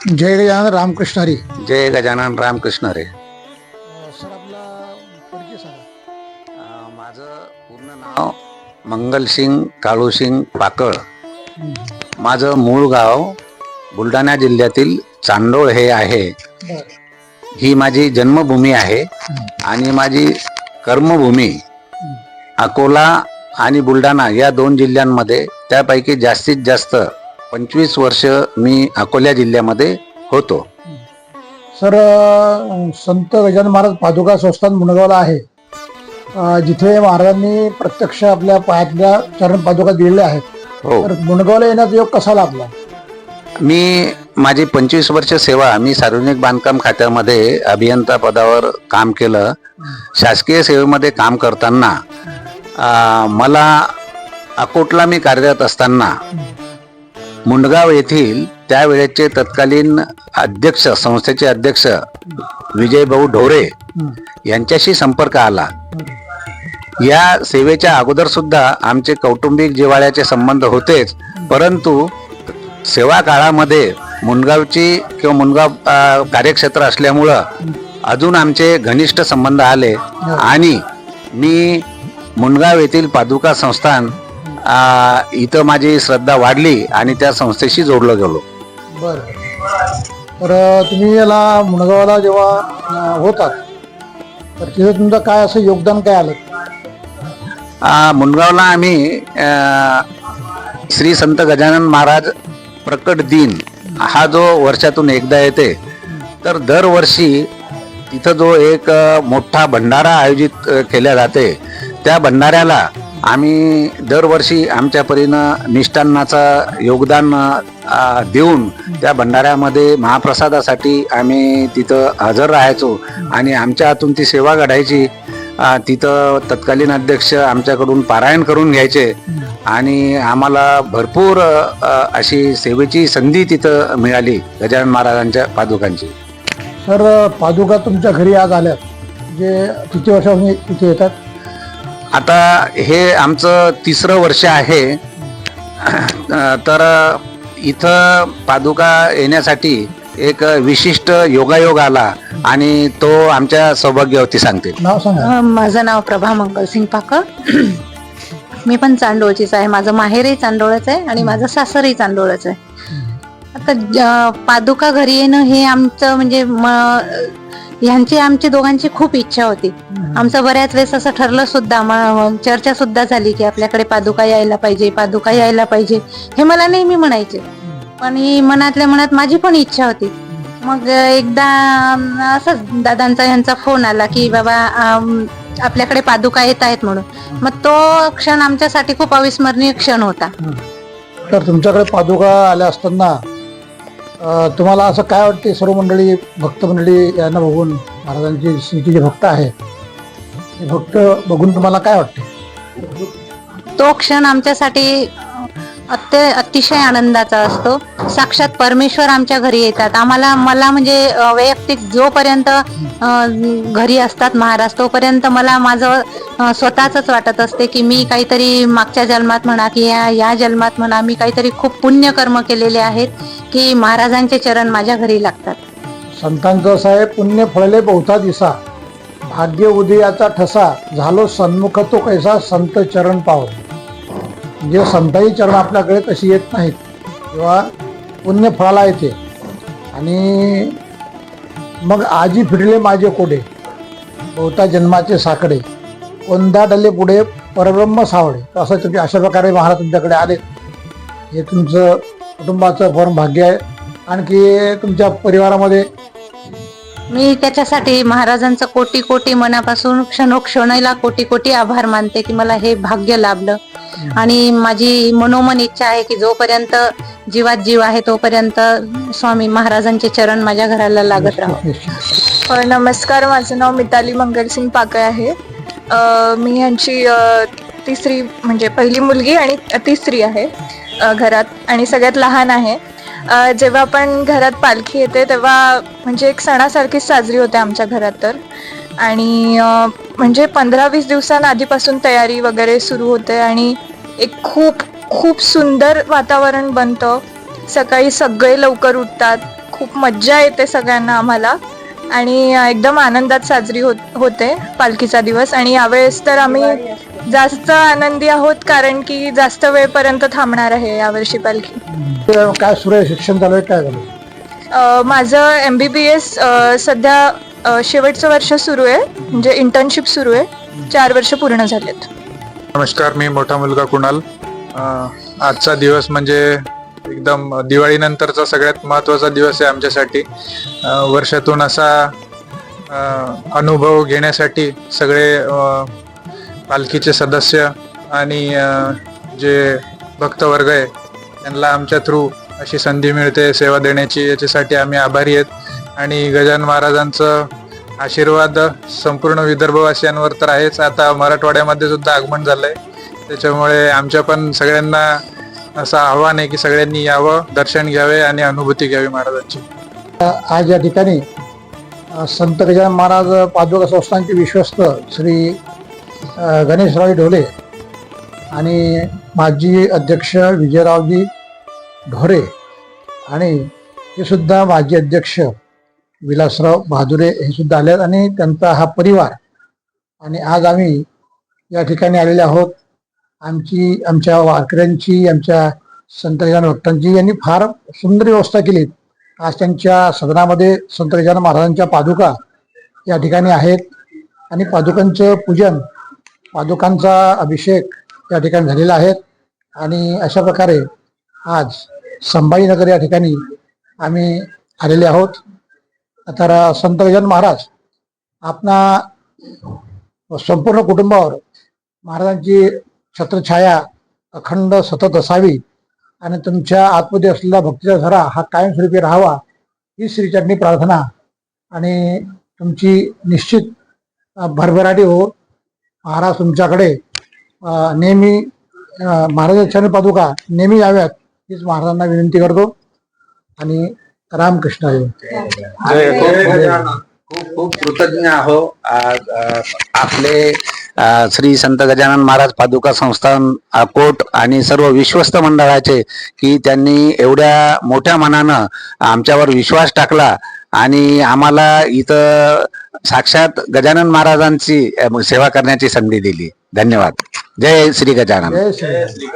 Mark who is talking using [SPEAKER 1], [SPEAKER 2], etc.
[SPEAKER 1] जय गजानन रामकृष्ण हरी.
[SPEAKER 2] जय गजानन रामकृष्ण रे.
[SPEAKER 1] Sir आपला परिचय सांगा.
[SPEAKER 2] माझं पूर्ण नाव मंगलसिंग काळूसिंग पाकळ. माझं मूळ गाव बुलढाणा जिल्ह्यातील चांदोळ हे आहे. ही माझी जन्मभूमी आहे आणि माझी कर्मभूमी अकोला आणि बुलढाणा या दोन जिल्ह्यांमध्ये, त्यापैकी जास्तीत जास्त 25 वर्ष मी अकोला जिल्ह्यामध्ये होतो.
[SPEAKER 1] सर संत गजानन महाराज पादुका संस्थान मुंडगावला आहे, जिथे महाराजांनी प्रत्यक्ष आपल्या पायातल्या चरण पादुका दिलेल्या आहेत.
[SPEAKER 2] हो.
[SPEAKER 1] तर मुंडगावला येण्याचा योग कसा लाभला?
[SPEAKER 2] मी माझी 25 वर्ष सेवा मी सार्वजनिक बांधकाम खात्यामध्ये अभियंता पदावर काम केलं. शासकीय सेवेमध्ये काम करताना मला अकोटला मी कार्यरत असताना मुंडगाव येथील त्यावेळेचे तत्कालीन अध्यक्ष, संस्थेचे अध्यक्ष विजयभाऊ ढोरे यांच्याशी संपर्क आला. या सेवेच्या अगोदर सुद्धा आमचे कौटुंबिक जिव्हाळ्याचे संबंध होतेच, परंतु सेवा काळामध्ये मुंडगावची किंवा मुंडगाव कार्यक्षेत्र असल्यामुळं अजून आमचे घनिष्ठ संबंध आले आणि मी मुंडगाव येथील पादुका संस्थान इथं माझी श्रद्धा वाढली आणि त्या संस्थेशी जोडलो गेलो.
[SPEAKER 1] बरं. तर तुम्ही याला मुंडगावला जेव्हा होतात तर तिथे तुमचं काय असं योगदान काय आलं?
[SPEAKER 2] मुंडगावला आम्ही श्री संत गजानन महाराज प्रकट दिन हा जो वर्षातून एकदा येते, तर दरवर्षी तिथं जो एक मोठा भंडारा आयोजित केला जाते, त्या भंडाऱ्याला आम्ही दरवर्षी आमच्या परीनं मिष्टान्नाचं योगदान देऊन त्या भंडाऱ्यामध्ये महाप्रसादासाठी आम्ही तिथं हजर राहायचो आणि आमच्या हातून ती सेवा घडायची. तिथं तत्कालीन अध्यक्ष आमच्याकडून पारायण करून घ्यायचे आणि आम्हाला भरपूर अशी सेवेची संधी तिथं मिळाली गजानन महाराजांच्या पादुकांची.
[SPEAKER 1] सर पादुका तुमच्या घरी आज आल्यात, जे किती वर्षापासून इथे येतात?
[SPEAKER 2] आता हे आमचं 3रं वर्ष आहे. तर इथं पादुका येण्यासाठी एक विशिष्ट योगायोग आला आणि तो आमच्या सौभाग्यवती सांगते.
[SPEAKER 1] नाव सांगा.
[SPEAKER 3] माझं नाव प्रभा मंगलसिंग पाकळ. मी पण चांदोळचीच आहे. माझं माहेरही चांदोळच आहे आणि माझं सासरही चांदोळच आहे. आता पादुका घरी येणं हे आमचं म्हणजे आमची दोघांची खूप इच्छा होती. आमचं बऱ्याच वेळेस असं ठरलं सुद्धा, चर्चा सुद्धा झाली की आपल्याकडे पादुका यायला पाहिजे, पादुका यायला पाहिजे. हे मला नेहमी म्हणायचे, पण ही मनातल्या मनात माझी पण इच्छा होती. मग एकदा असंच दादांचा यांचा फोन आला की बाबा आपल्याकडे पादुका येत आहेत म्हणून. मग तो क्षण आमच्यासाठी खूप अविस्मरणीय क्षण होता.
[SPEAKER 1] तर तुमच्याकडे पादुका आल्या असताना तुम्हाला असं काय वाटते? सर्व मंडळी, भक्त मंडळी यांना बघून, महाराजांची स्मृती जे भक्त आहे ते भक्त बघून तुम्हाला काय वाटते?
[SPEAKER 3] तो क्षण आमच्यासाठी अतिशय आनंदाचा असतो. साक्षात परमेश्वर आमच्या घरी येतात. मला म्हणजे वैयक्तिक जोपर्यंत घरी असतात महाराज, तोपर्यंत मला माझं स्वतःच वाटत असते की मी काहीतरी मागच्या जन्मात म्हणा की या जन्मात म्हणा, मी काहीतरी खूप पुण्यकर्म केलेले आहेत की महाराजांचे चरण माझ्या घरी लागतात.
[SPEAKER 1] संतांचं असं आहे, पुण्य फळले बहुता दिसा, भाग्य उदयाचा ठसा, झालो सन्मुख तो कैसा, संत चरण पाव. म्हणजे संतांची चरण आपल्याकडे कशी येत नाहीत, तेव्हा पुण्य फळाला येते. आणि मग आजी फिरले माझे कोडे, बहुता जन्माचे साकडे, कोंदाडले पुढे परब्रह्म सावळे. असं तुम्ही अशा प्रकारे महाराज तुमच्याकडे आले. हे तुमचं कुटुंबाचं परम भाग्य आहे. आणखी तुमच्या परिवारामध्ये
[SPEAKER 3] मी त्याच्यासाठी महाराजांचं कोटी कोटी मनापासून क्षणोक्षणाला कोटी कोटी आभार मानते की मला हे भाग्य लाभलं. आणि माझी मनोमन इच्छा आहे की जोपर्यंत जीवात जीव आहे तोपर्यंत स्वामी महाराजांचे चरण माझ्या घराला लागत राहू.
[SPEAKER 4] नमस्कार, माझं नाव मिताली मंगलसिंग पाकळ आहे. मी यांची तिसरी म्हणजे पहिली मुलगी आणि तिसरी आहे घरात आणि सगळ्यात लहान आहे. जेव्हा पण घरात पालखी येते तेव्हा म्हणजे एक सणासारखीच साजरी होते आमच्या घरात. तर आणि म्हणजे 15-20 दिवसांआधीपासून तयारी वगैरे सुरू होते आणि एक खूप खूप सुंदर वातावरण बनतं. सकाळी सगळे लवकर उठतात, खूप मज्जा येते सगळ्यांना आम्हाला आणि एकदम आनंदात साजरी होते पालखीचा दिवस. आणि यावेळेस तर आम्ही जास्त आनंदी आहोत कारण की जास्त वेळपर्यंत थांबणार आहे यावर्षी पालखी.
[SPEAKER 1] काय सुरू आहे, शिक्षण चालू आहे, काय झालं?
[SPEAKER 4] माझं MBBS सध्या शेवटचं वर्ष सुरू आहे, म्हणजे इंटर्नशिप सुरू आहे. 4 वर्ष पूर्ण झालेत.
[SPEAKER 5] नमस्कार, मी मोठा मुलगा कुणाल. आजचा दिवस म्हणजे एकदम दिवाळीनंतरचा सगळ्यात महत्त्वाचा दिवस आहे आमच्यासाठी. वर्षातून असा अनुभव घेण्यासाठी सगळे पालखीचे सदस्य आणि जे भक्तवर्ग आहे त्यांना आमच्या थ्रू अशी संधी मिळते सेवा देण्याची, याच्यासाठी आम्ही आभारी आहेत. आणि गजानन महाराजांचं आशीर्वाद संपूर्ण विदर्भवासियांवर तर आहेच, आता मराठवाड्यामध्ये सुद्धा आगमन झालंय. त्याच्यामुळे आमच्या पण सगळ्यांना असं आव्हान आहे की सगळ्यांनी यावं, दर्शन घ्यावे आणि अनुभूती घ्यावी महाराजांची.
[SPEAKER 1] आज या ठिकाणी संत गजानन महाराज पादुका संस्थानचे विश्वस्त श्री गणेशराव ढोले आणि माजी अध्यक्ष विजयरावजी ढोरे आणि हे सुद्धा माजी अध्यक्ष विलासराव बहादुरे हे सुद्धा आले आणि त्यांचा हा परिवार. आणि आज आम्ही या ठिकाणी आलेले आहोत. आमच्या वारकऱ्यांची, आमच्या संत गजानन भक्तांची यांनी फार सुंदर व्यवस्था केली. आज त्यांच्या सदनामध्ये संत गजानन महाराजांच्या पादुका या ठिकाणी आहेत आणि पादुकांचं पूजन, पादुकांचा अभिषेक या ठिकाणी झालेला आहे. आणि अशा प्रकारे आज संभाजीनगर या ठिकाणी आम्ही आलेले आहोत. तर संत गजानन महाराज आपणा संपूर्ण कुटुंबावर महाराजांची छत्रछाया अखंड सतत असावी आणि तुमच्या आतमध्ये असलेला भक्तीचा झरा हा कायमस्वरूपी राहावा ही श्रीचरणी प्रार्थना. आणि तुमची निश्चित भरभराटी हो. महाराज तुमच्याकडे नेहमी महाराजांच्या पादुका नेहमी याव्यात हीच महाराजांना विनंती करतो. आणि रामकृष्ण हरी.
[SPEAKER 2] खूप खूप कृतज्ञ आहो. आपले श्री संत गजानन महाराज पादुका संस्थान अकोट आणि सर्व विश्वस्त मंडळाचे की त्यांनी एवढ्या मोठ्या मनानं आमच्यावर विश्वास टाकला आणि आम्हाला इथं साक्षात गजानन महाराजांची सेवा करण्याची संधी दिली. धन्यवाद. जय श्री गजानन.
[SPEAKER 1] जय श्री